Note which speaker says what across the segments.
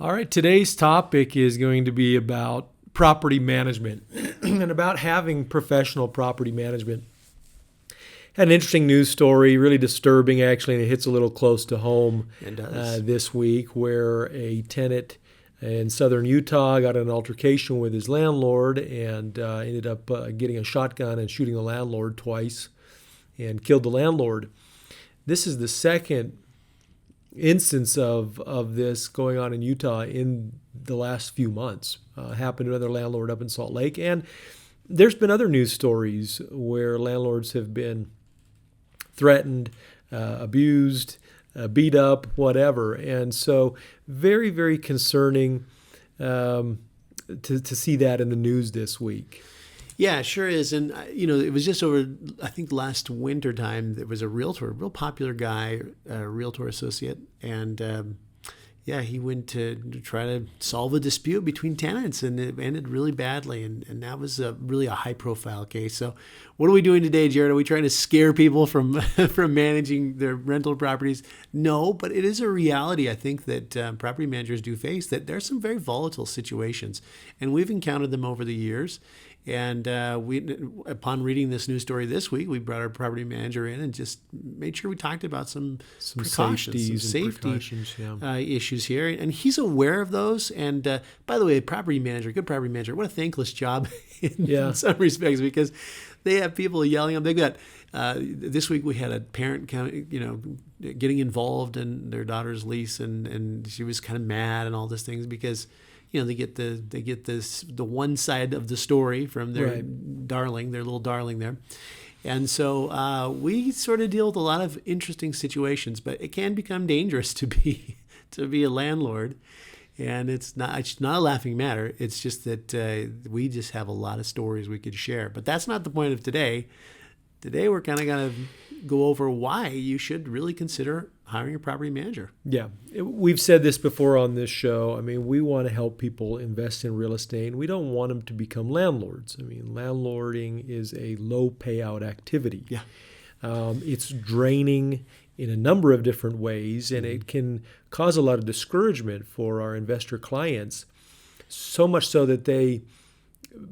Speaker 1: All right, today's topic is going to be about property management and about having professional property management. Had an interesting news story, really disturbing actually, and it hits a little close to home this week, where a tenant in southern Utah got in an altercation with his landlord and ended up getting a shotgun and shooting the landlord twice and killed the landlord. This is the second instance of this going on in Utah in the last few months. Happened to another landlord up in Salt Lake. And there's been other news stories where landlords have been threatened, abused, beat up, whatever. And so very, very concerning to see that in the news this week.
Speaker 2: Yeah, it sure is. And, it was just over, I think, last winter time, there was a realtor, a real popular guy, a realtor associate. And, he went to try to solve a dispute between tenants, and it ended really badly. And that was really a high-profile case. So what are we doing today, Jared? Are we trying to scare people from from managing their rental properties? No, but it is a reality, I think, that property managers do face, that there are some very volatile situations. And we've encountered them over the years. And upon reading this news story this week, we brought our property manager in and just made sure we talked about some precautions, some safety issues here. And he's aware of those. And by the way, good property manager, what a thankless job in some respects, because they have people yelling at them. They've got this week we had a parent getting involved in their daughter's lease, and she was kind of mad and all these things because they get the one side of the story from their darling, their little darling there. And so we sort of deal with a lot of interesting situations, but it can become dangerous to be a landlord. And it's not a laughing matter. It's just that we just have a lot of stories we could share. But that's not the point of today. Today we're kind of going to go over why you should really consider hiring a property manager.
Speaker 1: Yeah. We've said this before on this show. I mean, we want to help people invest in real estate, and we don't want them to become landlords. I mean, landlording is a low payout activity.
Speaker 2: Yeah.
Speaker 1: It's draining in a number of different ways, and it can cause a lot of discouragement for our investor clients, so much so that they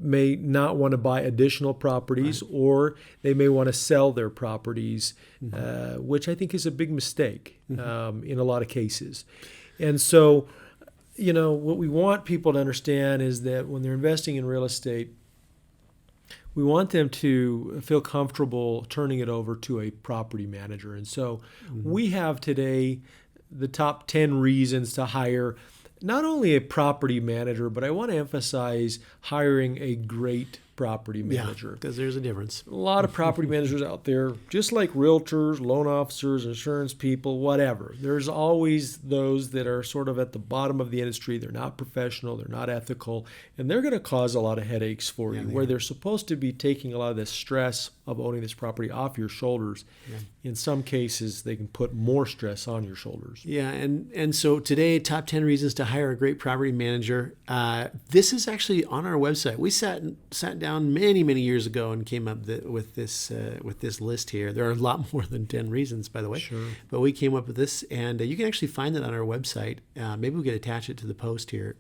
Speaker 1: may not want to buy additional properties, or they may want to sell their properties, which I think is a big mistake in a lot of cases. And so, what we want people to understand is that when they're investing in real estate, we want them to feel comfortable turning it over to a property manager. And so we have today the top 10 reasons to hire not only a property manager, but I want to emphasize hiring a great property manager.
Speaker 2: Because there's a difference.
Speaker 1: A lot of property managers out there, just like realtors, loan officers, insurance people, whatever. There's always those that are sort of at the bottom of the industry. They're not professional, they're not ethical, and they're going to cause a lot of headaches for you, where they're supposed to be taking a lot of the stress of owning this property off your shoulders. Yeah. In some cases, they can put more stress on your shoulders.
Speaker 2: Yeah, and so today, top 10 reasons to hire a great property manager. This is actually on our website. We sat down many years ago and came up with this list here. There are a lot more than 10 reasons, by the way.
Speaker 1: Sure.
Speaker 2: But we came up with this, and you can actually find it on our website. Maybe we could attach it to the post here.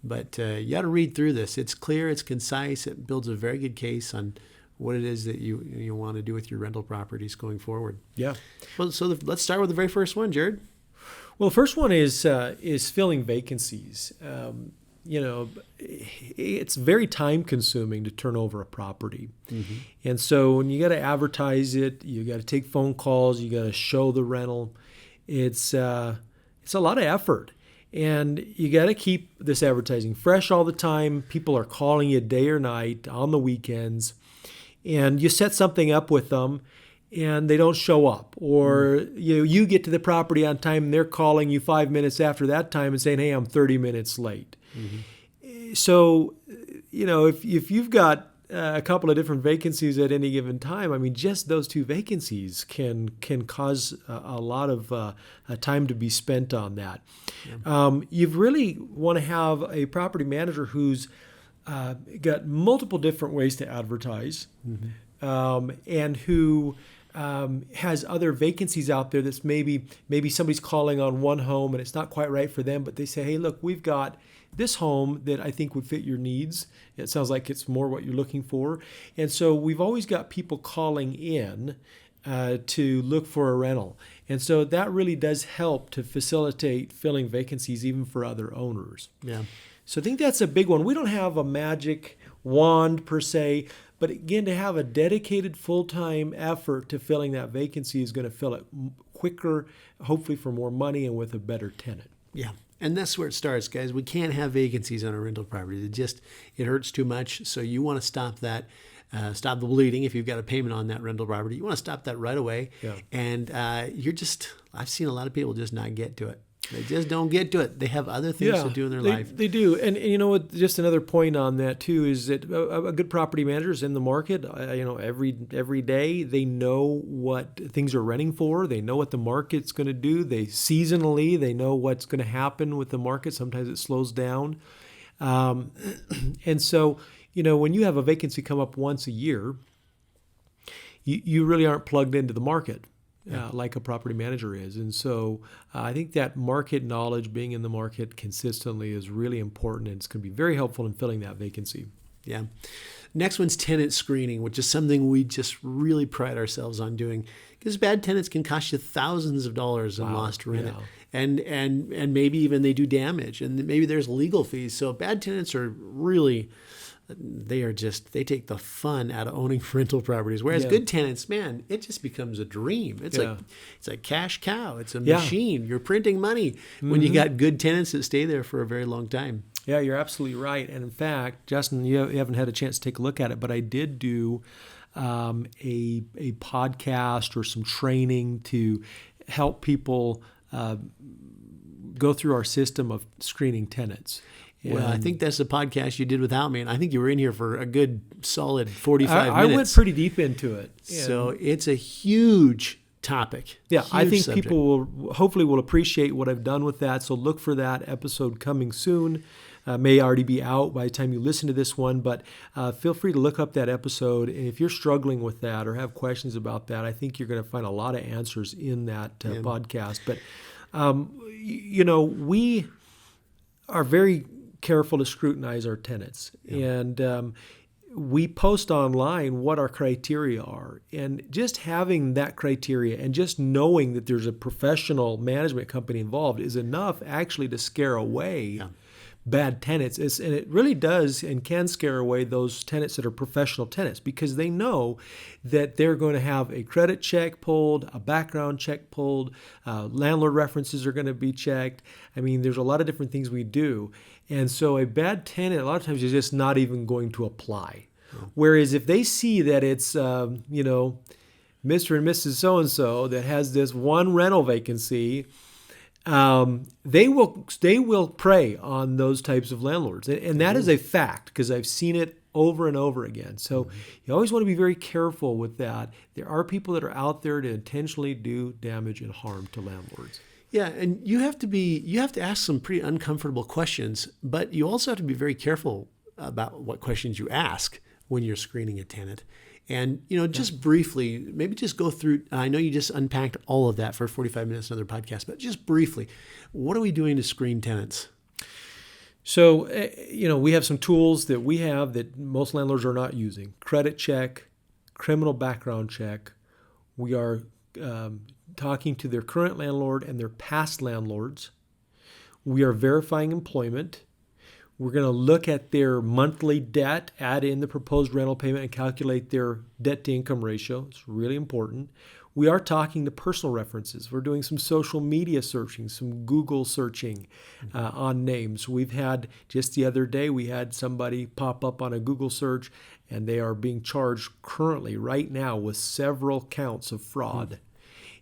Speaker 2: But you got to read through this. It's clear, it's concise, it builds a very good case on what it is that you want to do with your rental properties going forward.
Speaker 1: Yeah.
Speaker 2: Well, so let's start with the very first one, Jared.
Speaker 1: Well, the first one is filling vacancies. It's very time consuming to turn over a property. And so when you got to advertise it, you got to take phone calls, you got to show the rental. It's a lot of effort. And you got to keep this advertising fresh all the time. People are calling you day or night on the weekends. And you set something up with them and they don't show up. Or you get to the property on time and they're calling you 5 minutes after that time and saying, hey, I'm 30 minutes late. So, if you've got a couple of different vacancies at any given time, I mean, just those two vacancies can cause a lot of time to be spent on that. Yeah. You really want to have a property manager who's got multiple different ways to advertise, and who has other vacancies out there that's maybe somebody's calling on one home and it's not quite right for them, but they say, hey, look, we've got this home that I think would fit your needs. It sounds like it's more what you're looking for. And so we've always got people calling in to look for a rental. And so that really does help to facilitate filling vacancies even for other owners.
Speaker 2: Yeah.
Speaker 1: So I think that's a big one. We don't have a magic wand per se, but again, to have a dedicated full-time effort to filling that vacancy is going to fill it quicker, hopefully for more money and with a better tenant.
Speaker 2: Yeah. And that's where it starts, guys. We can't have vacancies on our rental properties. It hurts too much. So you want to stop that, stop the bleeding. If you've got a payment on that rental property, you want to stop that right away.
Speaker 1: Yeah.
Speaker 2: And I've seen a lot of people just not get to it. They just don't get to it. They have other things to do in their life.
Speaker 1: They do. And you know what, just another point on that too is that a good property manager is in the market, every day. They know what things are renting for. They know what the market's going to do. They know what's going to happen with the market. Sometimes it slows down. And so, when you have a vacancy come up once a year, you really aren't plugged into the market. Like a property manager is. And so I think that market knowledge, being in the market consistently, is really important, and it's going to be very helpful in filling that vacancy.
Speaker 2: Yeah. Next one's tenant screening, which is something we just really pride ourselves on doing, because bad tenants can cost you thousands of dollars in lost rent.
Speaker 1: Yeah.
Speaker 2: And maybe even they do damage, and maybe there's legal fees. So bad tenants are really... they take the fun out of owning rental properties. Whereas good tenants, man, it just becomes a dream. It's a cash cow. It's a machine. You're printing money when you got good tenants that stay there for a very long time.
Speaker 1: Yeah, you're absolutely right. And in fact, Justin, you haven't had a chance to take a look at it, but I did do a podcast or some training to help people go through our system of screening tenants.
Speaker 2: Well, I think that's the podcast you did without me, and I think you were in here for a good solid 45 minutes.
Speaker 1: I went pretty deep into it.
Speaker 2: So it's a huge topic.
Speaker 1: Yeah, I think
Speaker 2: subject.
Speaker 1: people will appreciate what I've done with that. So look for that episode coming soon. May already be out by the time you listen to this one, but feel free to look up that episode. And if you're struggling with that or have questions about that, I think you're going to find a lot of answers in that podcast. But, we are very careful to scrutinize our tenants. And we post online what our criteria are. And just having that criteria and just knowing that there's a professional management company involved is enough actually to scare away bad tenants. And it really does and can scare away those tenants that are professional tenants, because they know that they're going to have a credit check pulled, a background check pulled, landlord references are going to be checked. I mean, there's a lot of different things we do. And so a bad tenant, a lot of times, is just not even going to apply. Whereas if they see that it's, Mr. and Mrs. So-and-so that has this one rental vacancy, they will prey on those types of landlords. And that is a fact, because I've seen it over and over again. So you always want to be very careful with that. There are people that are out there to intentionally do damage and harm to landlords.
Speaker 2: Yeah, and you have to ask some pretty uncomfortable questions, but you also have to be very careful about what questions you ask when you're screening a tenant. And, just briefly, maybe just go through, I know you just unpacked all of that for 45 minutes, another podcast, but just briefly, what are we doing to screen tenants?
Speaker 1: So, we have some tools that we have that most landlords are not using. Credit check, criminal background check. We are talking to their current landlord and their past landlords. We are verifying employment. We're going to look at their monthly debt, add in the proposed rental payment, and calculate their debt-to-income ratio. It's really important. We are talking to personal references. We're doing some social media searching, some Google searching on names. We've had, just the other day, we had somebody pop up on a Google search, and they are being charged currently, right now, with several counts of fraud.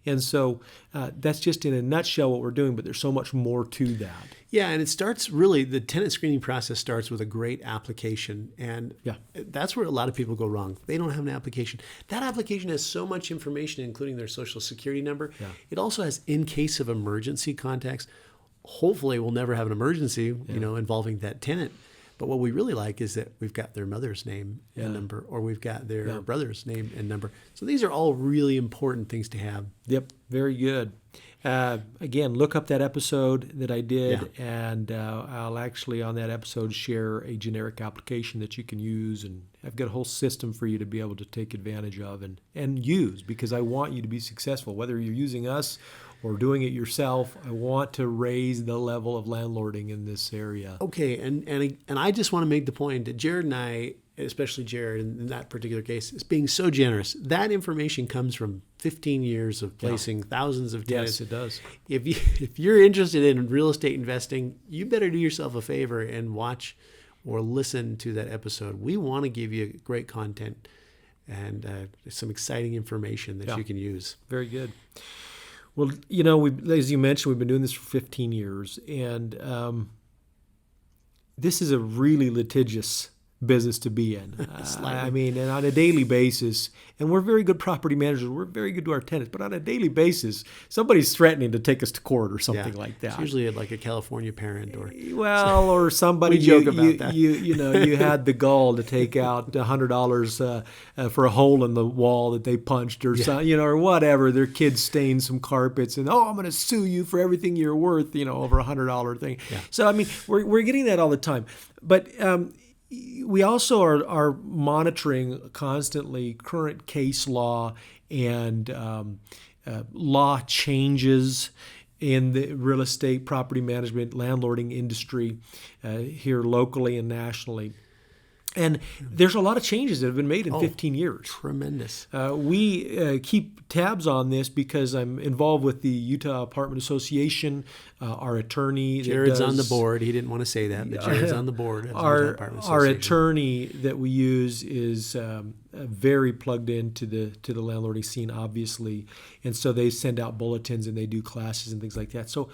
Speaker 1: And so that's just in a nutshell what we're doing, but there's so much more to that.
Speaker 2: Yeah, and it starts really, the tenant screening process starts with a great application. And that's where a lot of people go wrong. They don't have an application. That application has so much information, including their social security number. Yeah. It also has in case of emergency contacts. Hopefully we'll never have an emergency, involving that tenant. But what we really like is that we've got their mother's name and number, or we've got their brother's name and number. So these are all really important things to have.
Speaker 1: Yep, very good. Again, look up that episode that I did, and I'll actually on that episode share a generic application that you can use, and I've got a whole system for you to be able to take advantage of and use, because I want you to be successful. Whether you're using us or doing it yourself, I want to raise the level of landlording in this area.
Speaker 2: Okay, and I just want to make the point that Jared and I, especially Jared in that particular case, is being so generous. That information comes from 15 years of placing thousands of tenants.
Speaker 1: Yes, it does.
Speaker 2: If you're interested in real estate investing, you better do yourself a favor and watch or listen to that episode. We want to give you great content and some exciting information that you can use.
Speaker 1: Very good. Well, as you mentioned, we've been doing this for 15 years, and this is a really litigious business to be in. And on a daily basis, and we're very good property managers, we're very good to our tenants, but on a daily basis, somebody's threatening to take us to court or something like that.
Speaker 2: It's usually like a California parent
Speaker 1: or somebody.
Speaker 2: We joke about that.
Speaker 1: You had the gall to take out $100 for a hole in the wall that they punched, or or whatever. Their kids stained some carpets, and I'm going to sue you for everything you're worth, over $100 thing. Yeah. So we're getting that all the time, but. We also are monitoring constantly current case law and law changes in the real estate, property management, landlording industry here locally and nationally. And there's a lot of changes that have been made in 15 years.
Speaker 2: Tremendous.
Speaker 1: We keep tabs on this because I'm involved with the Utah Apartment Association. Our attorney,
Speaker 2: Jared's on the board. He didn't want to say that, but Jared's on the board of the Utah Apartment Association.
Speaker 1: Our attorney that we use is very plugged into the landlording scene, obviously, and so they send out bulletins and they do classes and things like that. So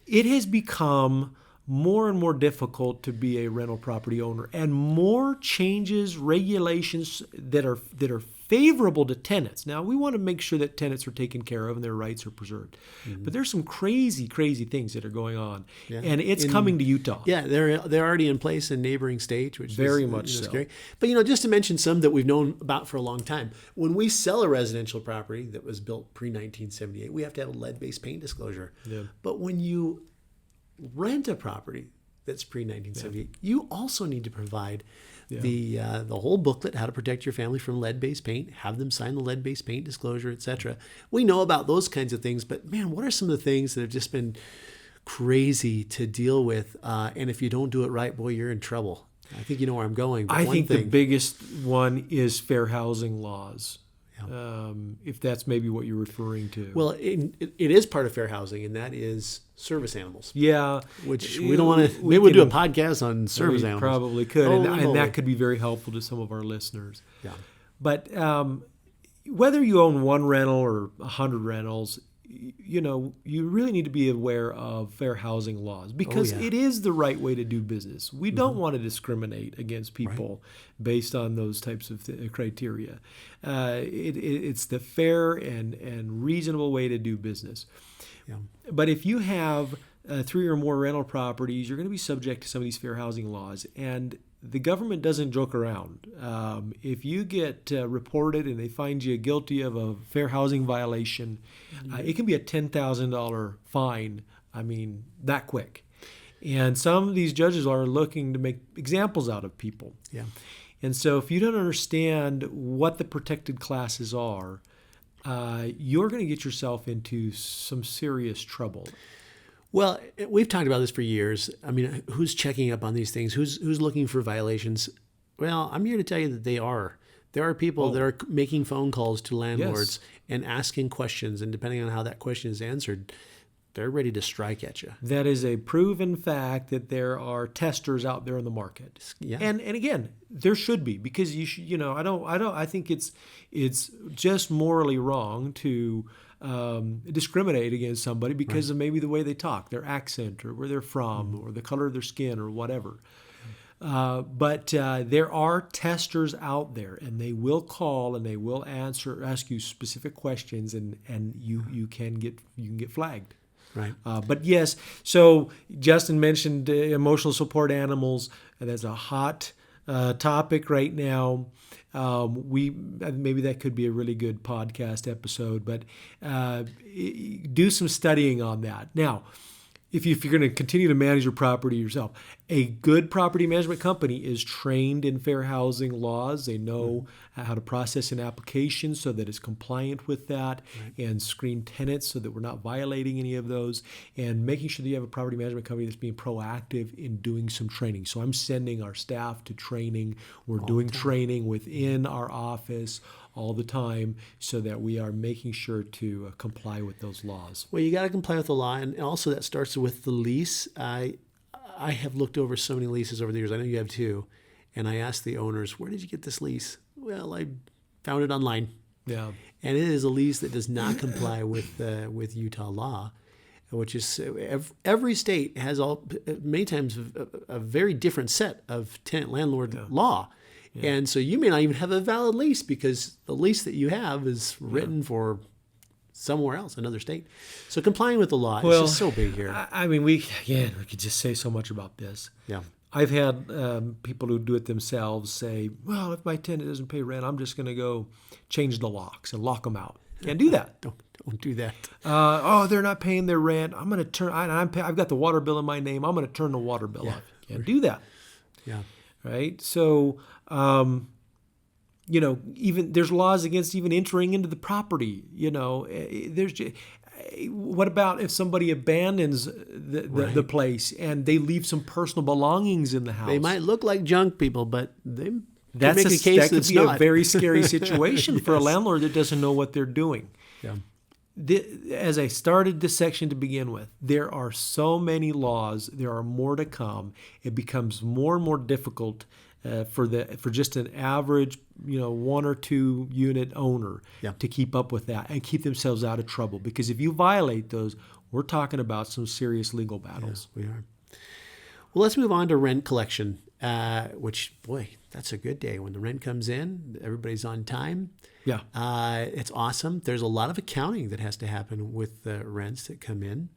Speaker 1: it has become more and more difficult to be a rental property owner, and more changes, regulations that are favorable to tenants. Now, we want to make sure that tenants are taken care of and their rights are preserved. Mm-hmm. But there's some crazy things that are going on, and it's coming to Utah.
Speaker 2: Yeah, they're already in place in neighboring states, which
Speaker 1: very
Speaker 2: is
Speaker 1: much so.
Speaker 2: Scary. But just to mention some that we've known about for a long time. When we sell a residential property that was built pre-1978, we have to have a lead-based paint disclosure. Yeah. But when you rent a property that's pre-1978, you also need to provide the whole booklet, how to protect your family from lead-based paint, have them sign the lead-based paint disclosure, etc. We know about those kinds of things, but man, what are some of the things that have just been crazy to deal with? And if you don't do it right, boy, you're in trouble. I think you know where I'm going. But
Speaker 1: I think the biggest one is fair housing laws. If that's maybe what you're referring to.
Speaker 2: Well, it is part of fair housing, and that is service animals.
Speaker 1: Yeah.
Speaker 2: Which we don't want to... Maybe we'll do a podcast on service animals.
Speaker 1: Probably could, and that could be very helpful to some of our listeners. Yeah. But whether you own one rental or 100 rentals, you really need to be aware of fair housing laws, because it is the right way to do business. We don't want to discriminate against people based on those types of criteria. It's the fair and reasonable way to do business. Yeah. But if you have 3 or more rental properties, you're going to be subject to some of these fair housing laws. And the government doesn't joke around. If you get reported and they find you guilty of a fair housing violation, it can be a $10,000 fine. That quick. And some of these judges are looking to make examples out of people. Yeah. And so if you don't understand what the protected classes are, you're going to get yourself into some serious trouble.
Speaker 2: Well, we've talked about this for years. Who's checking up on these things? Who's looking for violations? Well, I'm here to tell you that they are. There are people that are making phone calls to landlords and asking questions, and depending on how that question is answered, they're ready to strike at you.
Speaker 1: That is a proven fact that there are testers out there in the market. Yeah. And again, there should be, because I think it's just morally wrong to discriminate against somebody because of maybe the way they talk, their accent, or where they're from, or the color of their skin, or whatever. But there are testers out there, and they will call and they will ask you specific questions, and you can get flagged. Right. But yes, so Justin mentioned emotional support animals. That's a hot topic right now. We maybe that could be a really good podcast episode, but do some studying on that. Now, if you're going to continue to manage your property yourself, a good property management company is trained in fair housing laws. They know how to process an application so that it's compliant with that, and screen tenants so that we're not violating any of those, and making sure that you have a property management company that's being proactive in doing some training. So I'm sending our staff to training. We're doing training within our office all the time so that we are making sure to comply with those laws.
Speaker 2: Well, you got to comply with the law, and also that starts with the lease. I have looked over so many leases over the years. I know you have too. And I asked the owners, "Where did you get this lease?" "Well, I found it online."
Speaker 1: Yeah.
Speaker 2: And it is a lease that does not comply with Utah law, which is every state has many times a very different set of tenant landlord law. Yeah. And so you may not even have a valid lease because the lease that you have is written for somewhere else, another state. So complying with the law is just so big here.
Speaker 1: I mean, we could just say so much about this.
Speaker 2: Yeah.
Speaker 1: I've had people who do it themselves say, "Well, if my tenant doesn't pay rent, I'm just going to go change the locks and lock them out." Can't do that.
Speaker 2: Don't do that.
Speaker 1: They're not paying their rent. I'm going to turn. I've got the water bill in my name. I'm going to turn the water bill off. Can't do that.
Speaker 2: Yeah.
Speaker 1: Right. So, even there's laws against even entering into the property. What about if somebody abandons the place and they leave some personal belongings in the house?
Speaker 2: They might look like junk people, but they
Speaker 1: that
Speaker 2: make a case
Speaker 1: could
Speaker 2: that's
Speaker 1: be
Speaker 2: not.
Speaker 1: A very scary situation for a landlord that doesn't know what they're doing.
Speaker 2: Yeah.
Speaker 1: As I started this section to begin with, there are so many laws. There are more to come. It becomes more and more difficult for just an average, 1 or 2 unit owner to keep up with that and keep themselves out of trouble. Because if you violate those, we're talking about some serious legal battles.
Speaker 2: Yeah, we are. Well, let's move on to rent collection, which, boy, that's a good day. When the rent comes in, everybody's on time.
Speaker 1: Yeah.
Speaker 2: It's awesome. There's a lot of accounting that has to happen with the rents that come in.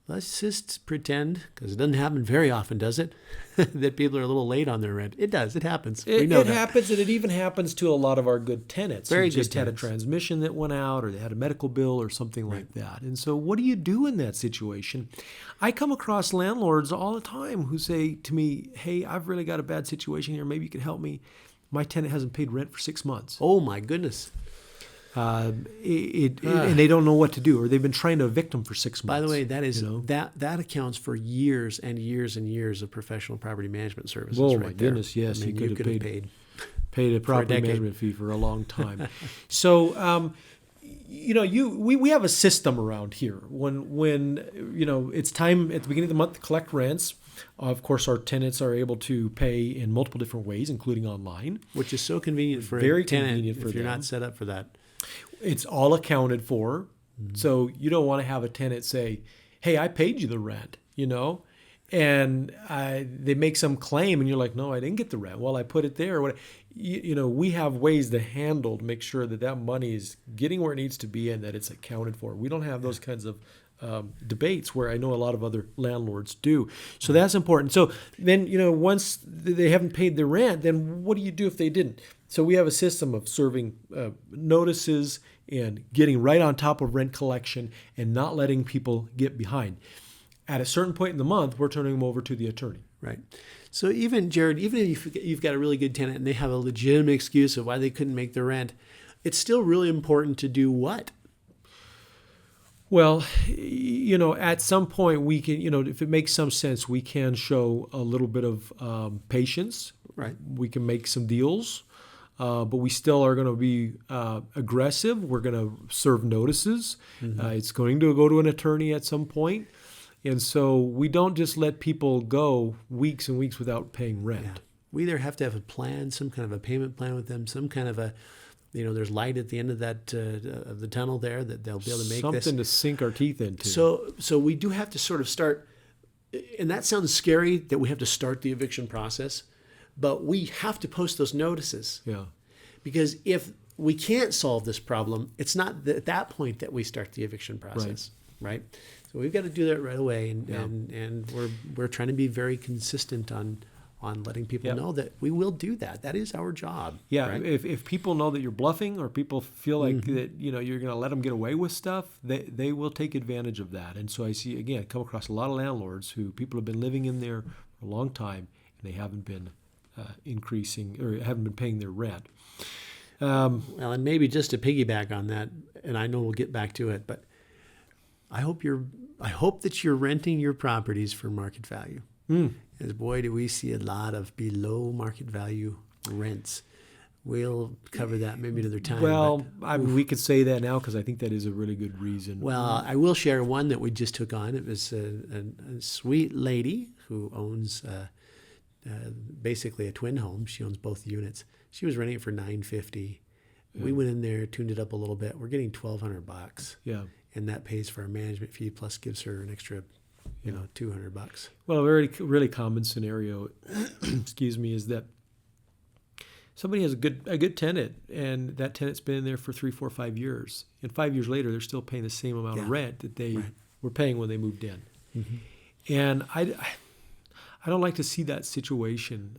Speaker 2: Let's just pretend, because it doesn't happen very often, does it, that people are a little late on their rent. It does. It happens. We know
Speaker 1: it
Speaker 2: that.
Speaker 1: happens, and it even happens to a lot of our good tenants
Speaker 2: Very
Speaker 1: who
Speaker 2: good
Speaker 1: just had a
Speaker 2: tenants.
Speaker 1: transmission that went out, or they had a medical bill or something like that. And so what do you do in that situation? I come across landlords all the time who say to me, "Hey, I've really got a bad situation here. Maybe you can help me. My tenant hasn't paid rent for 6 months."
Speaker 2: Oh, my goodness.
Speaker 1: And they don't know what to do, or they've been trying to evict them for 6 months.
Speaker 2: By the way, that is that accounts for years and years and years of professional property management services.
Speaker 1: Oh,
Speaker 2: right
Speaker 1: my goodness,
Speaker 2: there.
Speaker 1: yes.
Speaker 2: I mean,
Speaker 1: you could have paid a property management fee for a long time. So, we have a system around here. When it's time at the beginning of the month to collect rents. Of course, our tenants are able to pay in multiple different ways, including online.
Speaker 2: Which is so convenient for
Speaker 1: Very
Speaker 2: a tenant
Speaker 1: convenient for
Speaker 2: if you're
Speaker 1: them.
Speaker 2: not set up for that.
Speaker 1: It's all accounted for. Mm-hmm. So you don't want to have a tenant say, "Hey, I paid you the rent," and they make some claim and you're like, "No, I didn't get the rent." "Well, I put it there." We have ways to make sure that money is getting where it needs to be and that it's accounted for. We don't have those kinds of debates where I know a lot of other landlords do. So that's important. So then, once they haven't paid their rent, then what do you do if they didn't? So we have a system of serving notices and getting right on top of rent collection and not letting people get behind. At a certain point in the month, we're turning them over to the attorney.
Speaker 2: Right. So Jared, even if you've got a really good tenant and they have a legitimate excuse of why they couldn't make the rent, it's still really important to do what?
Speaker 1: Well, at some point we can, if it makes some sense, we can show a little bit of patience.
Speaker 2: Right.
Speaker 1: We can make some deals, but we still are going to be aggressive. We're going to serve notices. Mm-hmm. It's going to go to an attorney at some point. And so we don't just let people go weeks and weeks without paying rent.
Speaker 2: Yeah. We either have to have a plan, some kind of a payment plan with them, some kind of a, there's light at the end of that of the tunnel there that they'll be able to make
Speaker 1: something to sink our teeth into.
Speaker 2: So we do have to sort of start, and that sounds scary that we have to start the eviction process, but we have to post those notices.
Speaker 1: Yeah.
Speaker 2: Because if we can't solve this problem, it's not at that point that we start the eviction process, right? So we've got to do that right away, and we're trying to be very consistent on on letting people
Speaker 1: Yep.
Speaker 2: know that we will do that. That is our job.
Speaker 1: Yeah,
Speaker 2: right?
Speaker 1: if people know that you're bluffing, or people feel like that, you're going to let them get away with stuff, they will take advantage of that. And so I see, again, come across a lot of landlords who people have been living in there for a long time, and they haven't been increasing, or haven't been paying their rent.
Speaker 2: Well, and maybe just to piggyback on that, and I know we'll get back to it, but I hope that you're renting your properties for market value. As boy, do we see a lot of below market value rents. We'll cover that maybe another time.
Speaker 1: Well, I mean, we could say that now because I think that is a really good reason.
Speaker 2: Well, I will share one that we just took on. It was a sweet lady who owns basically a twin home. She owns both units. She was renting it for $950. We went in there, tuned it up a little bit. We're getting $1,200.
Speaker 1: Yeah.
Speaker 2: And that pays for our management fee, plus gives her an extra, $200.
Speaker 1: Well, a very really common scenario, excuse me, is that somebody has a good tenant, and that tenant's been in there for 3, 4, 5 years, and 5 years later they're still paying the same amount of rent that they were paying when they moved in. And I don't like to see that situation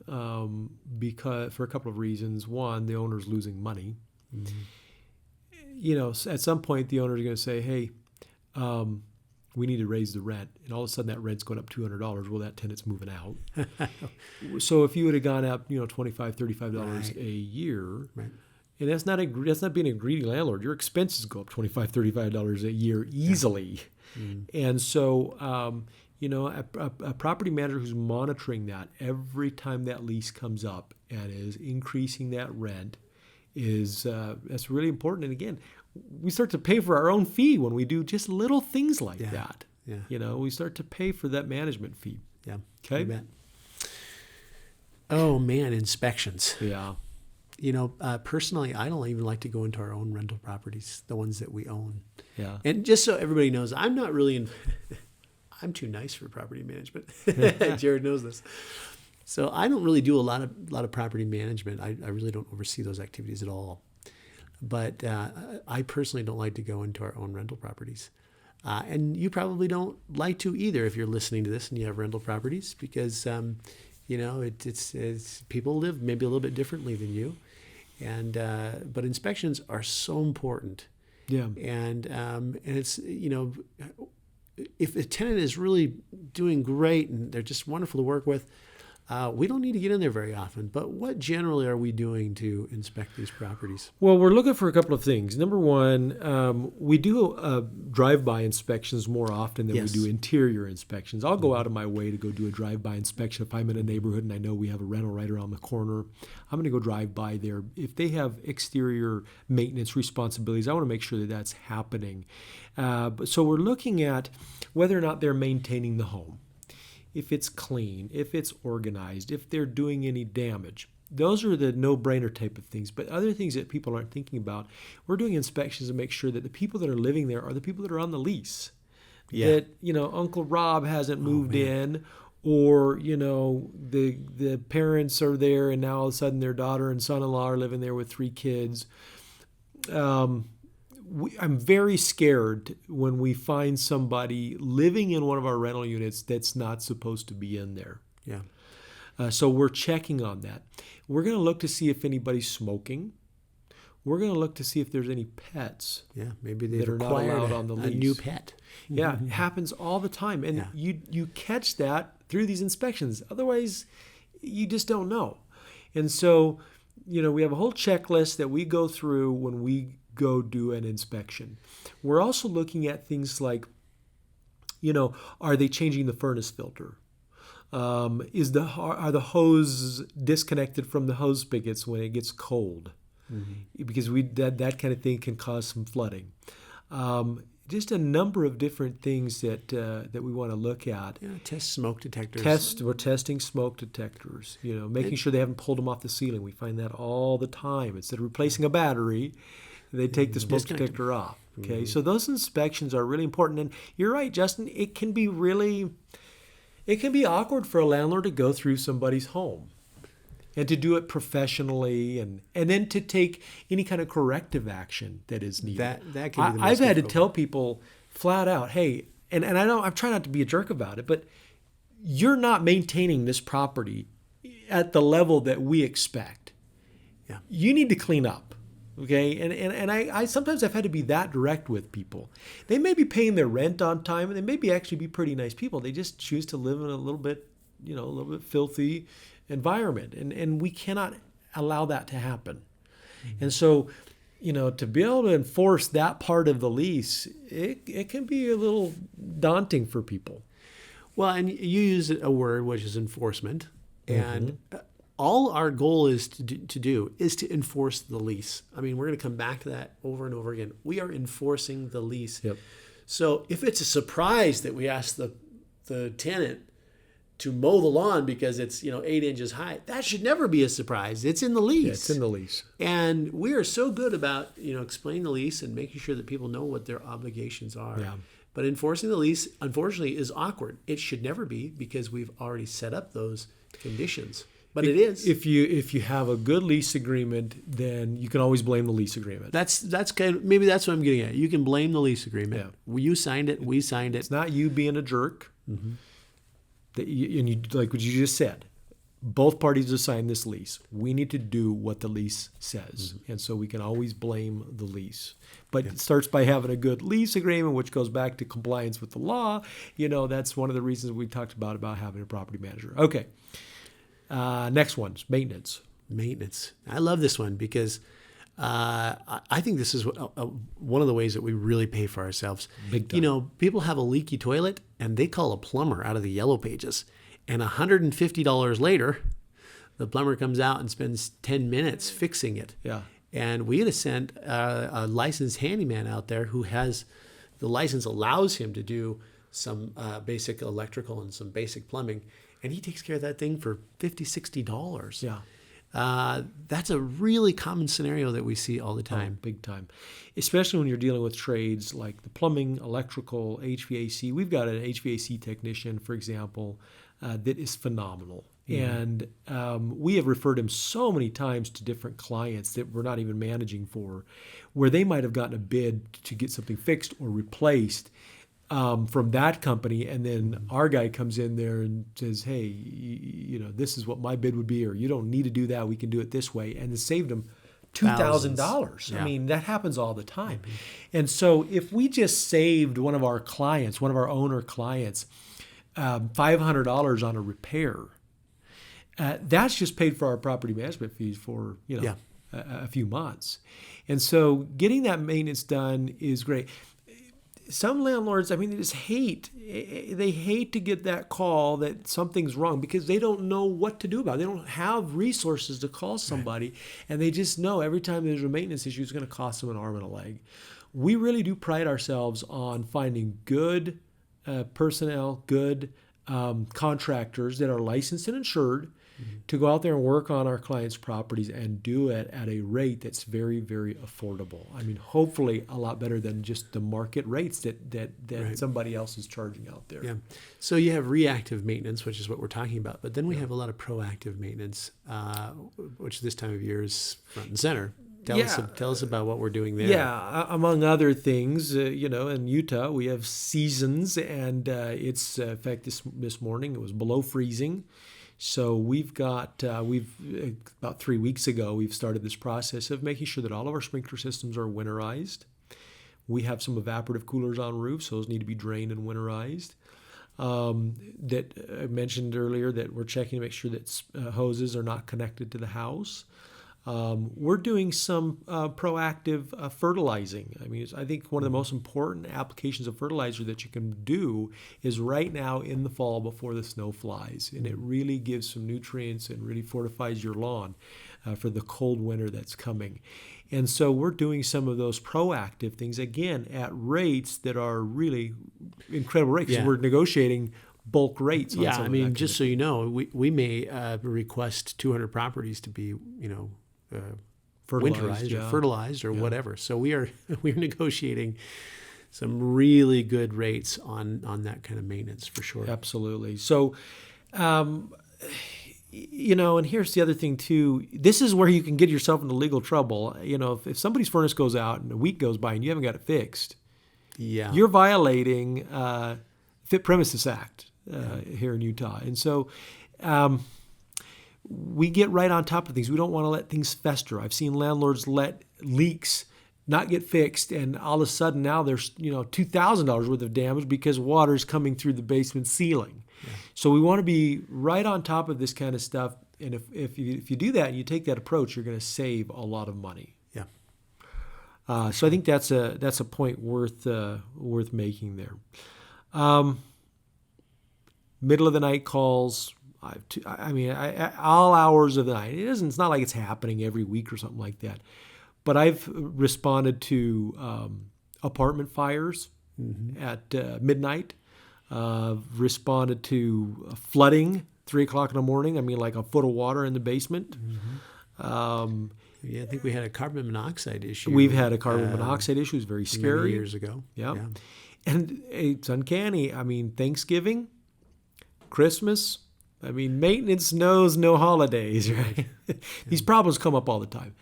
Speaker 1: because for a couple of reasons. One, the owner's losing money. At some point the owner's going to say, hey, we need to raise the rent, and all of a sudden that rent's going up $200. Well, that tenant's moving out. So if you would have gone up, $25, $35 a year, and that's not being a greedy landlord. Your expenses go up $25, $35 a year easily, and so a property manager who's monitoring that every time that lease comes up and is increasing that rent is that's really important. And again, we start to pay for our own fee when we do just little things like that. Yeah. We start to pay for that management fee.
Speaker 2: Yeah.
Speaker 1: Okay.
Speaker 2: Oh man, inspections.
Speaker 1: Yeah.
Speaker 2: Personally, I don't even like to go into our own rental properties, the ones that we own.
Speaker 1: Yeah.
Speaker 2: And just so everybody knows, I'm not really I'm too nice for property management. Jared knows this. So I don't really do a lot of property management. I really don't oversee those activities at all. But I personally don't like to go into our own rental properties. And you probably don't like to either if you're listening to this and you have rental properties, because it's people live maybe a little bit differently than you. And but inspections are so important.
Speaker 1: Yeah.
Speaker 2: And it's if a tenant is really doing great and they're just wonderful to work with, we don't need to get in there very often. But what generally are we doing to inspect these properties?
Speaker 1: Well, we're looking for a couple of things. Number one, we do drive-by inspections more often than we do interior inspections. I'll go out of my way to go do a drive-by inspection. If I'm in a neighborhood and I know we have a rental right around the corner, I'm going to go drive by there. If they have exterior maintenance responsibilities, I want to make sure that that's happening. So we're looking at whether or not they're maintaining the home, if it's clean, if it's organized, if they're doing any damage. Those are the no-brainer type of things. But other things that people aren't thinking about, we're doing inspections to make sure that the people that are living there are the people that are on the lease. Yeah. That, Uncle Rob hasn't moved in, or, the parents are there and now all of a sudden their daughter and son-in-law are living there with 3 kids. I'm very scared when we find somebody living in one of our rental units that's not supposed to be in there.
Speaker 2: Yeah.
Speaker 1: So we're checking on that. We're going to look to see if anybody's smoking. We're going to look to see if there's any pets.
Speaker 2: Yeah, maybe they've
Speaker 1: that are not
Speaker 2: acquired
Speaker 1: allowed on the
Speaker 2: a
Speaker 1: lease.
Speaker 2: new pet.
Speaker 1: Yeah, it happens all the time. And you catch that through these inspections. Otherwise, you just don't know. And so, we have a whole checklist that we go through when we go do an inspection. We're also looking at things like, are they changing the furnace filter? Are the hose disconnected from the hose spigots when it gets cold? Mm-hmm. Because that kind of thing can cause some flooding. Just a number of different things that we want to look at.
Speaker 2: Yeah, test smoke detectors.
Speaker 1: We're testing smoke detectors. Making sure they haven't pulled them off the ceiling. We find that all the time. Instead of replacing a battery, they take the smoke detector off. Okay, so those inspections are really important. And you're right, Justin. It can be awkward for a landlord to go through somebody's home and to do it professionally, and then to take any kind of corrective action that is needed.
Speaker 2: That can be the most
Speaker 1: I've had to
Speaker 2: difficult.
Speaker 1: tell people flat out, hey, and I know I'm trying not to be a jerk about it, but you're not maintaining this property at the level that we expect,
Speaker 2: Yeah.
Speaker 1: you need to clean up. Okay. And I sometimes I've had to be that direct with people. They may be paying their rent on time and they may be actually be pretty nice people. They just choose to live in a little bit filthy environment. And we cannot allow that to happen. Mm-hmm. And so, to be able to enforce that part of the lease, it can be a little daunting for people.
Speaker 2: Well, and you use a word which is enforcement, and all our goal is to do is to enforce the lease. I mean, we're going to come back to that over and over again. We are enforcing the lease.
Speaker 1: Yep.
Speaker 2: So if it's a surprise that we ask the tenant to mow the lawn because it's 8 inches high, that should never be a surprise. It's in the lease.
Speaker 1: Yeah, it's in the lease.
Speaker 2: And we are so good about explaining the lease and making sure that people know what their obligations are.
Speaker 1: Yeah.
Speaker 2: But enforcing the lease, unfortunately, is awkward. It should never be because we've already set up those conditions. But it is.
Speaker 1: If you have a good lease agreement, then you can always blame the lease agreement.
Speaker 2: That's kind of, maybe that's what I'm getting at. You can blame the lease agreement.
Speaker 1: Yeah.
Speaker 2: You signed it. We signed it.
Speaker 1: It's not you being a jerk. Mm-hmm. And you, like what you just said, both parties have signed this lease. We need to do what the lease says. Mm-hmm. And so we can always blame the lease. But it starts by having a good lease agreement, which goes back to compliance with the law. That's one of the reasons we talked about having a property manager. Okay. Next one's maintenance.
Speaker 2: Maintenance. I love this one because I think this is one of the ways that we really pay for ourselves.
Speaker 1: Big time.
Speaker 2: People have a leaky toilet and they call a plumber out of the yellow pages. And $150 later, the plumber comes out and spends 10 minutes fixing it.
Speaker 1: Yeah.
Speaker 2: And we had to send a licensed handyman out there who has the license allows him to do some basic electrical and some basic plumbing. And he takes care of that thing for $50, $60.
Speaker 1: Yeah.
Speaker 2: That's a really common scenario that we see all the time.
Speaker 1: Big time. Especially when you're dealing with trades like the plumbing, electrical, HVAC. We've got an HVAC technician, for example, that is phenomenal. Mm-hmm. And we have referred him so many times to different clients that we're not even managing for, where they might have gotten a bid to get something fixed or replaced from that company, and then our guy comes in there and says, hey, this is what my bid would be, or you don't need to do that, we can do it this way, and it saved them $2,000.
Speaker 2: Yeah.
Speaker 1: I mean, that happens all the time. Mm-hmm. And so if we just saved one of our owner clients, $500 on a repair, that's just paid for our property management fees for a few months. And so getting that maintenance done is great. Some landlords, they just hate to get that call that something's wrong because they don't know what to do about it. They don't have resources to call somebody, right. And they just know every time there's a maintenance issue, it's going to cost them an arm and a leg. We really do pride ourselves on finding good personnel, good contractors that are licensed and insured to go out there and work on our clients' properties and do it at a rate that's very, very affordable. Hopefully a lot better than just the market rates that right. somebody else is charging out there.
Speaker 2: Yeah. So you have reactive maintenance, which is what we're talking about, but then we have a lot of proactive maintenance, which this time of year is front and center. Tell us about what we're doing there.
Speaker 1: Yeah, among other things, in Utah we have seasons, and it's in fact this morning it was below freezing. So we've got about 3 weeks ago we've started this process of making sure that all of our sprinkler systems are winterized. We have some evaporative coolers on roofs, so those need to be drained and winterized. That I mentioned earlier that we're checking to make sure that hoses are not connected to the house. We're doing some proactive fertilizing. I think one of the most important applications of fertilizer that you can do is right now in the fall before the snow flies. And it really gives some nutrients and really fortifies your lawn for the cold winter that's coming. And so we're doing some of those proactive things, again, at rates that are really incredible rates.
Speaker 2: Yeah.
Speaker 1: We're negotiating bulk rates. On
Speaker 2: just so you know, we may request 200 properties to be, fertilized or whatever. So we're negotiating some really good rates on that kind of maintenance for sure.
Speaker 1: Absolutely. So, and here's the other thing too. This is where you can get yourself into legal trouble. If somebody's furnace goes out and a week goes by and you haven't got it fixed, you're violating Fit Premises Act here in Utah. And so, we get right on top of things. We don't want to let things fester. I've seen landlords let leaks not get fixed, and all of a sudden now there's $2,000 worth of damage because water's coming through the basement ceiling. Yeah. So we want to be right on top of this kind of stuff. And if you do that and you take that approach, you're going to save a lot of money.
Speaker 2: Yeah.
Speaker 1: So I think that's a point worth making there. Middle of the night calls. All hours of the night. It's not like it's happening every week or something like that. But I've responded to apartment fires at midnight. Responded to flooding 3 o'clock in the morning. Like a foot of water in the basement.
Speaker 2: I think we had a carbon monoxide issue.
Speaker 1: We've had a carbon monoxide issue. It's very scary.
Speaker 2: Many years ago.
Speaker 1: Yeah. And it's uncanny. Thanksgiving, Christmas. Maintenance knows no holidays, right? These problems come up all the time.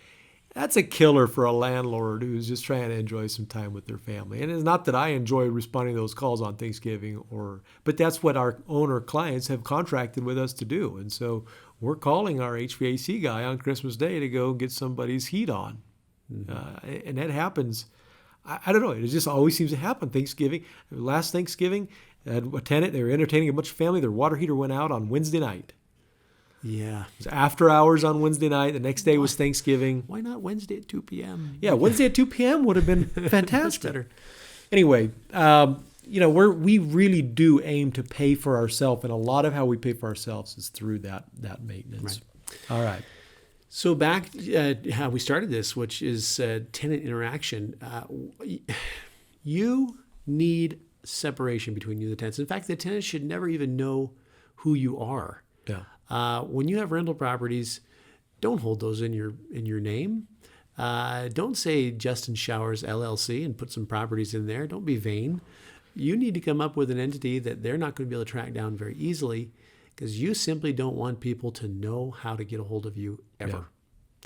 Speaker 1: That's a killer for a landlord who's just trying to enjoy some time with their family. And it's not that I enjoy responding to those calls on Thanksgiving, but that's what our owner clients have contracted with us to do. And so we're calling our HVAC guy on Christmas Day to go get somebody's heat on. And that happens. I don't know. It just always seems to happen. Last Thanksgiving, I had a tenant. They were entertaining a bunch of family. Their water heater went out on Wednesday night.
Speaker 2: Yeah.
Speaker 1: It was after hours on Wednesday night. The next day was Thanksgiving.
Speaker 2: Why not Wednesday at 2 p.m.?
Speaker 1: Yeah, Wednesday at 2 p.m. would have been fantastic. Better. Anyway, we really do aim to pay for ourselves, and a lot of how we pay for ourselves is through that maintenance. Right. All right.
Speaker 2: So back how we started this, which is tenant interaction. You need separation between you and the tenants. In fact, the tenants should never even know who you are.
Speaker 1: Yeah.
Speaker 2: When you have rental properties, don't hold those in your name. Don't say Justin Showers LLC and put some properties in there. Don't be vain. You need to come up with an entity that they're not going to be able to track down very easily, because you simply don't want people to know how to get a hold of you ever.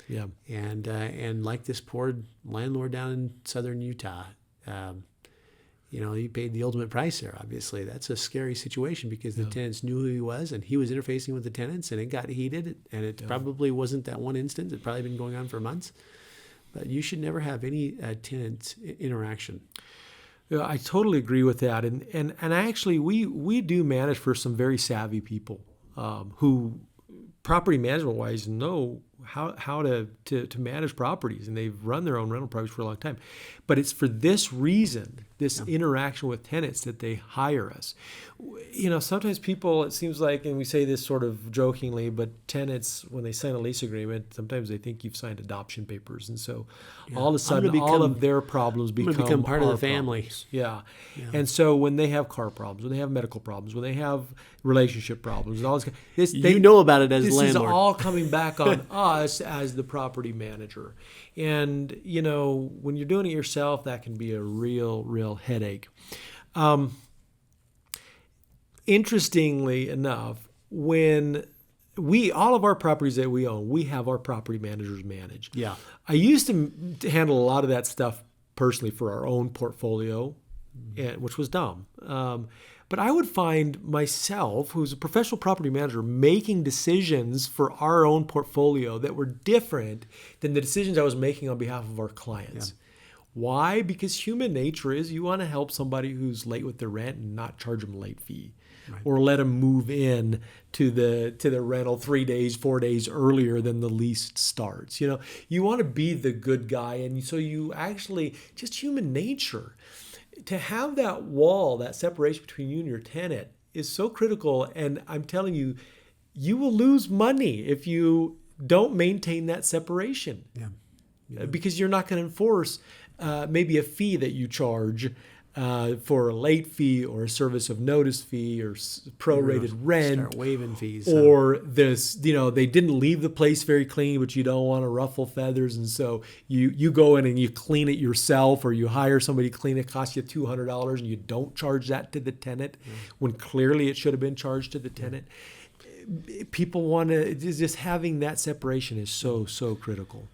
Speaker 1: Yeah.
Speaker 2: And like this poor landlord down in southern Utah, he paid the ultimate price there, obviously. That's a scary situation because the tenants knew who he was, and he was interfacing with the tenants, and it got heated, and it probably wasn't that one instance. It probably been going on for months. But you should never have any tenant interaction.
Speaker 1: Yeah, I totally agree with that. And actually, we do manage for some very savvy people who, property management-wise, know how to manage properties, and they've run their own rental properties for a long time. But it's for this reason, this interaction with tenants, that they hire us. Sometimes people, it seems like, and we say this sort of jokingly, but tenants, when they sign a lease agreement, sometimes they think you've signed adoption papers. And so all of a sudden, all of their problems become
Speaker 2: part of the family.
Speaker 1: Yeah. And so when they have car problems, when they have medical problems, when they have relationship problems, and all this,
Speaker 2: you know about it as
Speaker 1: this
Speaker 2: landlord.
Speaker 1: This is all coming back on us as the property manager. And, when you're doing it yourself, that can be a real headache. Interestingly enough, when all of our properties that we own, we have our property managers manage.
Speaker 2: Yeah.
Speaker 1: I used to handle a lot of that stuff personally for our own portfolio, which was dumb. But I would find myself, who's a professional property manager, making decisions for our own portfolio that were different than the decisions I was making on behalf of our clients. Yeah. Why? Because human nature is you want to help somebody who's late with their rent and not charge them a late fee. Right. Or let them move in to the rental 3 days, 4 days earlier than the lease starts. You want to be the good guy, and so you actually, just human nature, to have that wall, that separation between you and your tenant is so critical. And I'm telling you, you will lose money if you don't maintain that separation. Yeah. Because you're not going to enforce maybe a fee that you charge for a late fee, or a service of notice fee, or prorated rent.
Speaker 2: Start waiving fees.
Speaker 1: Or this, they didn't leave the place very clean, but you don't want to ruffle feathers. And so you go in and you clean it yourself, or you hire somebody to clean it, costs you $200, and you don't charge that to the tenant when clearly it should have been charged to the tenant. People want to, just having that separation is so critical.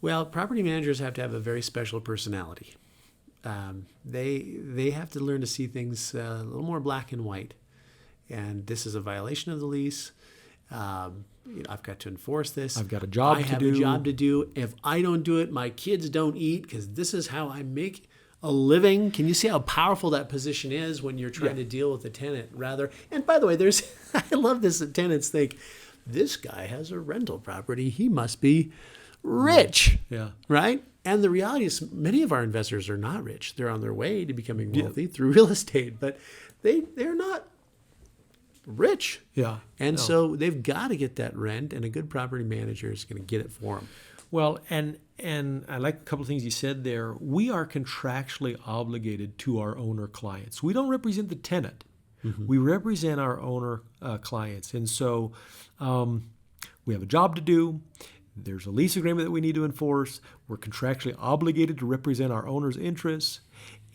Speaker 2: Well, property managers have to have a very special personality. They have to learn to see things a little more black and white. And this is a violation of the lease. I've got to enforce this.
Speaker 1: I've got a job
Speaker 2: I
Speaker 1: to
Speaker 2: have
Speaker 1: do.
Speaker 2: a job to do. If I don't do it, my kids don't eat because this is how I make a living. Can you see how powerful that position is when you're trying to deal with a tenant rather? And by the way, I love this that tenants think, this guy has a rental property. He must be rich.
Speaker 1: Yeah.
Speaker 2: Right? And the reality is many of our investors are not rich. They're on their way to becoming wealthy through real estate, but they're not rich.
Speaker 1: Yeah.
Speaker 2: And so they've got to get that rent, and a good property manager is going to get it for them.
Speaker 1: Well, and I like a couple of things you said there. We are contractually obligated to our owner clients. We don't represent the tenant. We represent our owner clients. And so we have a job to do. There's a lease agreement that we need to enforce. We're contractually obligated to represent our owner's interests.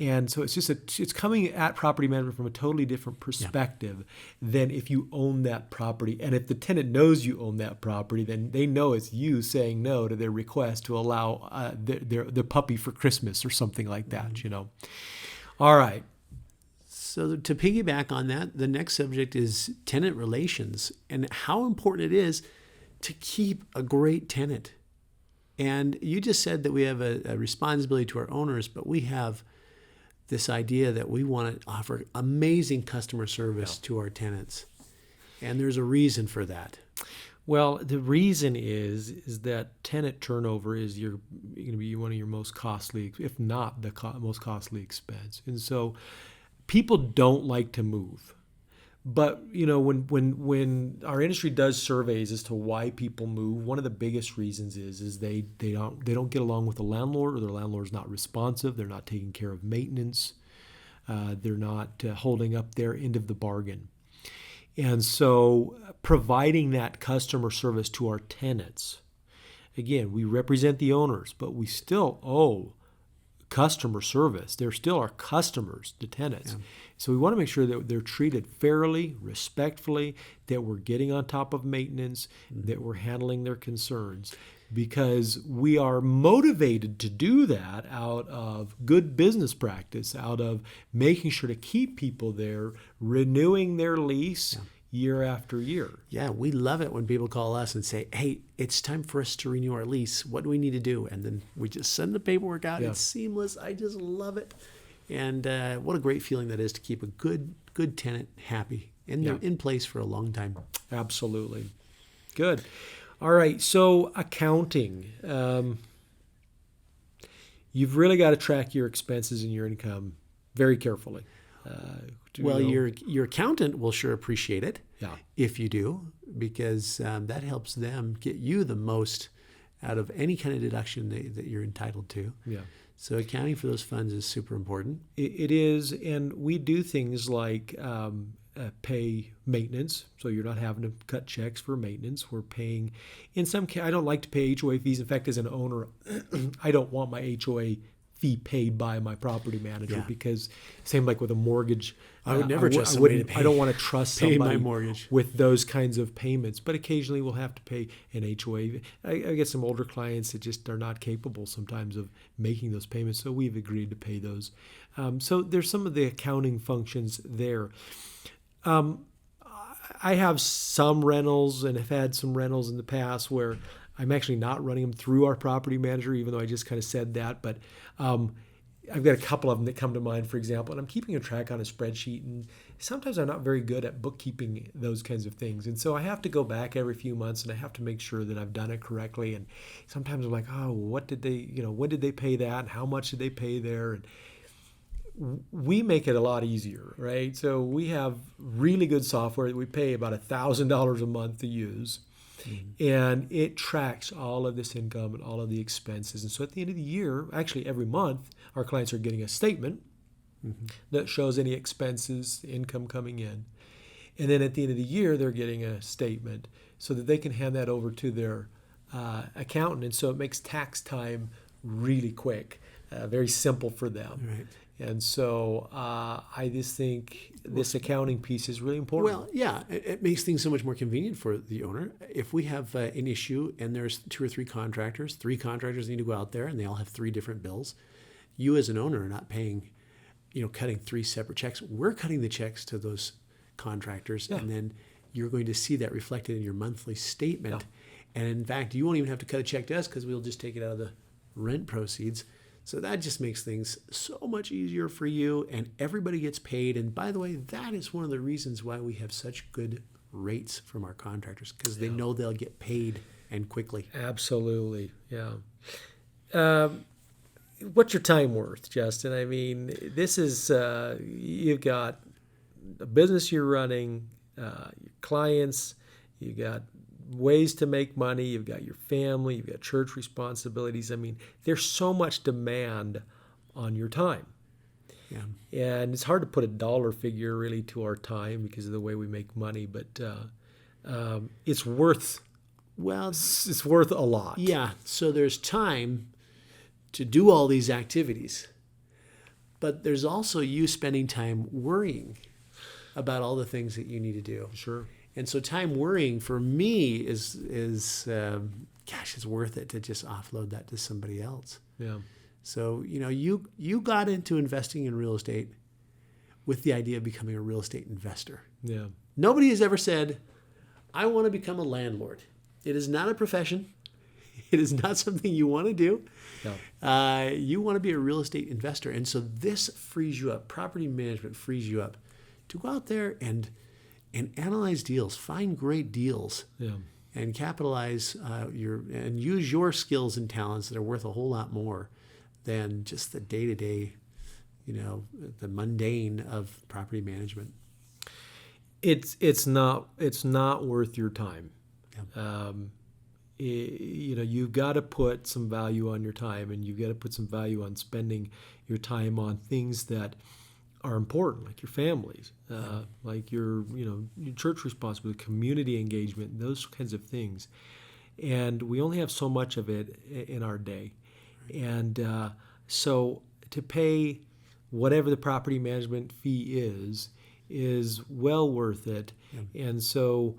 Speaker 1: And so it's coming at property management from a totally different perspective than if you own that property. And if the tenant knows you own that property, then they know it's you saying no to their request to allow their puppy for Christmas or something like that, All right.
Speaker 2: So to piggyback on that, the next subject is tenant relations and how important it is to keep a great tenant. And you just said that we have a responsibility to our owners, but we have this idea that we want to offer amazing customer service to our tenants. And there's a reason for that.
Speaker 1: Well, the reason is that tenant turnover is going to be one of your most costly, if not the most costly expense. And so people don't like to move. But when our industry does surveys as to why people move, one of the biggest reasons is they don't get along with the landlord, or their landlord's not responsive. They're not taking care of maintenance. They're not holding up their end of the bargain. And so providing that customer service to our tenants, again, we represent the owners, but we still owe customer service. They're still our customers, the tenants. Yeah. So we want to make sure that they're treated fairly, respectfully, that we're getting on top of maintenance, that we're handling their concerns, because we are motivated to do that out of good business practice, out of making sure to keep people there, renewing their lease year after year.
Speaker 2: Yeah, we love it when people call us and say, hey, it's time for us to renew our lease. What do we need to do? And then we just send the paperwork out. It's seamless. I just love it. And what a great feeling that is to keep a good tenant happy and they're in place for a long time.
Speaker 1: Absolutely. Good. All right. So accounting. You've really got to track your expenses and your income very carefully.
Speaker 2: Your accountant will sure appreciate it if you do, because that helps them get you the most out of any kind of deduction that you're entitled to. Yeah. So accounting for those funds is super important.
Speaker 1: It is, and we do things like pay maintenance, so you're not having to cut checks for maintenance. We're paying, in some cases, I don't like to pay HOA fees. In fact, as an owner, I don't want my HOA fee paid by my property manager because same like with a mortgage.
Speaker 2: I would never trust somebody to pay.
Speaker 1: I don't want to trust
Speaker 2: pay
Speaker 1: somebody
Speaker 2: my mortgage
Speaker 1: with those kinds of payments. But occasionally we'll have to pay an HOA. I get some older clients that just are not capable sometimes of making those payments, so we've agreed to pay those. So there's some of the accounting functions there. I have some rentals and have had some rentals in the past where I'm actually not running them through our property manager, even though I just kind of said that. But I've got a couple of them that come to mind, for example, and I'm keeping a track on a spreadsheet. And sometimes I'm not very good at bookkeeping those kinds of things. And so I have to go back every few months and I have to make sure that I've done it correctly. And sometimes I'm like, oh, what did they, when did they pay that? And how much did they pay there? And we make it a lot easier, right? So we have really good software that we pay about $1,000 a month to use. Mm-hmm. And it tracks all of this income and all of the expenses. And so at the end of the year, actually every month, our clients are getting a statement that shows any expenses, income coming in. And then at the end of the year, they're getting a statement so that they can hand that over to their accountant. And so it makes tax time really quick, very simple for them. Right. And so I just think this accounting piece is really important.
Speaker 2: Well, yeah, it makes things so much more convenient for the owner. If we have an issue and there's 2 or 3 contractors need to go out there and they all have 3 different bills, you as an owner are not paying, cutting 3 separate checks. We're cutting the checks to those contractors and then you're going to see that reflected in your monthly statement. And in fact, you won't even have to cut a check to us because we'll just take it out of the rent proceeds. So that just makes things so much easier for you, and everybody gets paid. And by the way, that is one of the reasons why we have such good rates from our contractors, because they know they'll get paid and quickly.
Speaker 1: Absolutely, yeah. What's your time worth, Justin? I mean, this is, you've got a business you're running, your clients, you got ways to make money, you've got your family, you've got church responsibilities. I mean, there's so much demand on your time.
Speaker 2: Yeah.
Speaker 1: And it's hard to put a dollar figure really to our time because of the way we make money, but it's worth it's worth a lot.
Speaker 2: Yeah. So there's time to do all these activities, but there's also you spending time worrying about all the things that you need to do.
Speaker 1: Sure.
Speaker 2: And so time worrying for me is it's worth it to just offload that to somebody else.
Speaker 1: Yeah.
Speaker 2: So, you got into investing in real estate with the idea of becoming a real estate investor.
Speaker 1: Yeah.
Speaker 2: Nobody has ever said, I want to become a landlord. It is not a profession. It is not something you want to do.
Speaker 1: No.
Speaker 2: You want to be a real estate investor. And so this frees you up. Property management frees you up to go out there and analyze deals, find great deals, and capitalize and use your skills and talents that are worth a whole lot more than just the day-to-day, the mundane of property management.
Speaker 1: It's not worth your time.
Speaker 2: Yeah.
Speaker 1: You've got to put some value on your time, and you've got to put some value on spending your time on things that are important, like your families, like your church responsibility, community engagement, those kinds of things. And we only have so much of it in our day. And so to pay whatever the property management fee is well worth it. Yeah. And so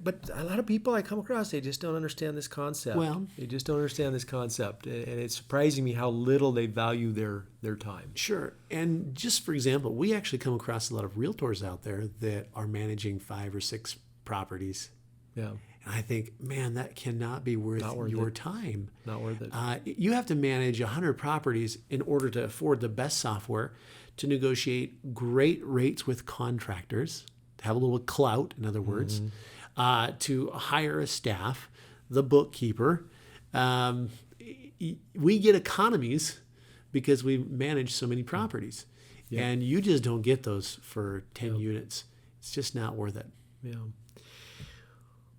Speaker 1: but a lot of people I come across, they just don't understand this concept.
Speaker 2: Well,
Speaker 1: they just don't understand this concept. And it's surprising me how little they value their time.
Speaker 2: Sure. And just for example, we actually come across a lot of realtors out there that are managing 5 or 6 properties.
Speaker 1: Yeah.
Speaker 2: And I think, man, that cannot be worth your time.
Speaker 1: Not worth it.
Speaker 2: You have to manage 100 properties in order to afford the best software, to negotiate great rates with contractors, to have a little clout, in other words, to hire a staff, the bookkeeper. We get economies because we manage so many properties. Yeah. And you just don't get those for 10 units. It's just not worth it.
Speaker 1: Yeah.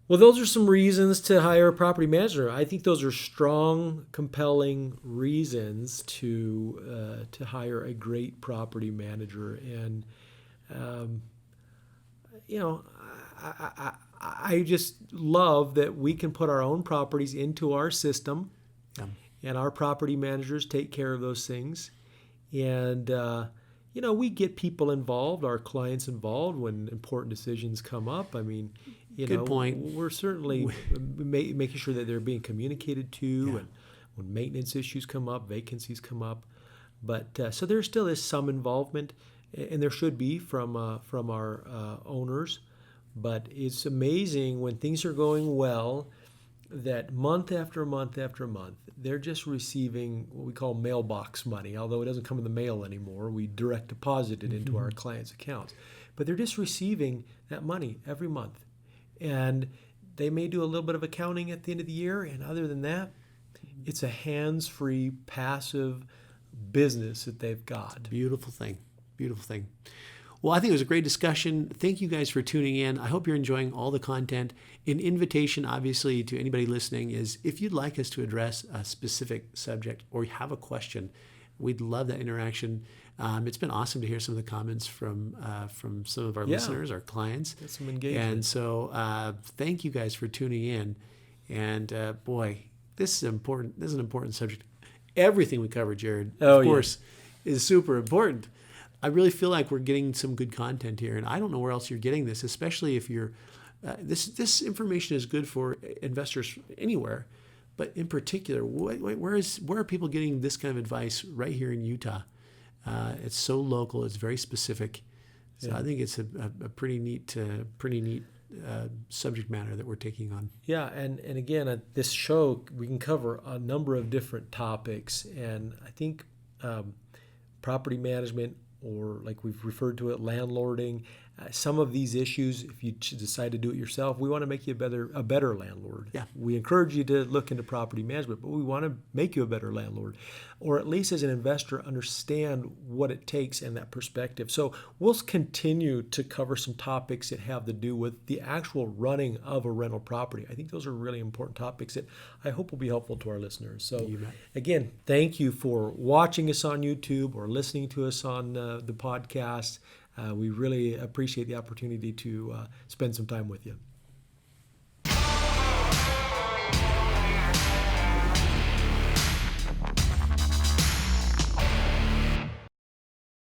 Speaker 1: Well, those are some reasons to hire a property manager. I think those are strong, compelling reasons to hire a great property manager. And, I just love that we can put our own properties into our system, and our property managers take care of those things. And, we get people involved, our clients involved when important decisions come up. I mean,
Speaker 2: Good point.
Speaker 1: We're certainly making sure that they're being communicated to, and when maintenance issues come up, vacancies come up. But so there still is some involvement, and there should be from our owners. But it's amazing when things are going well that month after month after month, they're just receiving what we call mailbox money, although it doesn't come in the mail anymore. We direct deposit it into our clients' accounts. But they're just receiving that money every month. And they may do a little bit of accounting at the end of the year, and other than that, it's a hands-free, passive business that they've got.
Speaker 2: Beautiful thing. Beautiful thing. Well, I think it was a great discussion. Thank you guys for tuning in. I hope you're enjoying all the content. An invitation, obviously, to anybody listening is if you'd like us to address a specific subject or you have a question, we'd love that interaction. It's been awesome to hear some of the comments from some of our listeners, our clients.
Speaker 1: That's some engagement.
Speaker 2: And so thank you guys for tuning in. And boy, this is important. This is an important subject. Everything we cover, Jared, of course, is super important. I really feel like we're getting some good content here, and I don't know where else you're getting this, especially if you're. This information is good for investors anywhere, but in particular, where are people getting this kind of advice right here in Utah? It's so local. It's very specific. So
Speaker 1: Yeah.
Speaker 2: I think it's a pretty neat subject matter that we're taking on.
Speaker 1: Yeah, and again, at this show, we can cover a number of different topics, and I think property management, or like we've referred to it, landlording, some of these issues, if you decide to do it yourself, we want to make you a better landlord.
Speaker 2: Yeah.
Speaker 1: We encourage you to look into property management, but we want to make you a better landlord, or at least as an investor, understand what it takes and that perspective. So we'll continue to cover some topics that have to do with the actual running of a rental property. I think those are really important topics that I hope will be helpful to our listeners. So
Speaker 2: You bet.
Speaker 1: again, thank you for watching us on YouTube or listening to us on the podcast. We really appreciate the opportunity to spend some time with you.